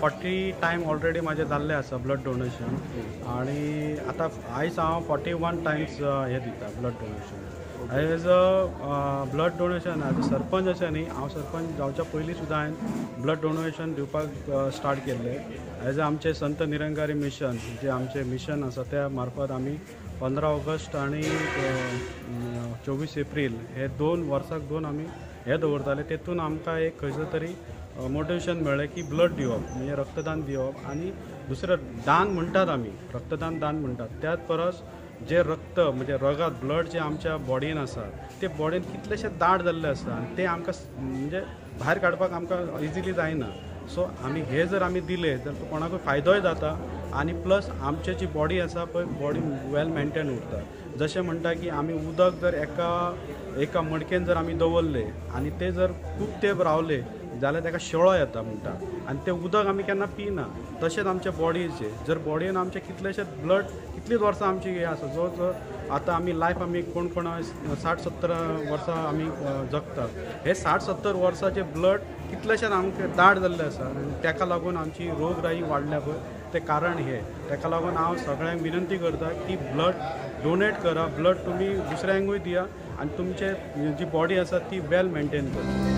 40 time already माझे जाल्ले आसा ब्लड डोनेशन आणि आता आयज हांव 41 टायम्स हे दिता blood donation. As a blood donation as a sarpanch अशें न्ही, हांव सरपंच जावच्या पयलीं सुद्दां हांवें ब्लड डोनेशन दिवपाक स्टार्ट केल्लें. एज अ आमचे संत निरंकारी मिशन जे आमचे मिशन आसा त्या मार्फत आमी 15 ऑगस्ट आणि 24 एप्रील हे 2 वर्साक 2 आमी हे दवरताले. तेतून आमकां एक खंयचं तरी मोटिवेशन मेळ्ळें की ब्लड दिवप म्हणजे रक्तदान दिवप. आणि दुसरं दान म्हणटात आमी, रक्तदान दान म्हणटात, त्याच परस जे रक्त म्हणजे रगत ब्लड जे आमच्या बॉडीन आसा ते बॉडीन कितलेशे दाट जाल्ले आसता आणि ते आमकां म्हणजे भायर काडपाक आमकां इजिली जायना. सो आमी हे जर आमी दिले जाल्यार कोणाकूय फायदोय जाता आणि प्लस आमची जी बॉडी आसा पळय बॉडी वेल मेंटेन उरता. जशें म्हणटा की आमी उदक जर एका मडकेन जर आमी दवरले आणि ते जर खूब तेंप रावले जाल्यार ताका शेळो येता म्हणटा आणि ते उदक आमी केन्ना पिना. तशेंच आमच्या बॉडीचे जर बॉडीन आमचे कितलेशे ब्लड कितलीच वर्सां आमची हे आसा जो आतां आमी लायफ आमी कोण 60-70 वर्सां आमी जगतात. हे 60-70 वर्सांचे ब्लड कितलेशेच आमकां दाट जाल्ले आसा आनी ताका लागून आमची रोगराई वाडल्या पळय ते कारण हे. ताका लागून हांव सगळ्यांक विनंती करता की ब्लड डोनेट करा, ब्लड तुमी दुसऱ्यांकूय दिया आणि तुमचे जी बॉडी आसा ती वेल मेंटेन करा.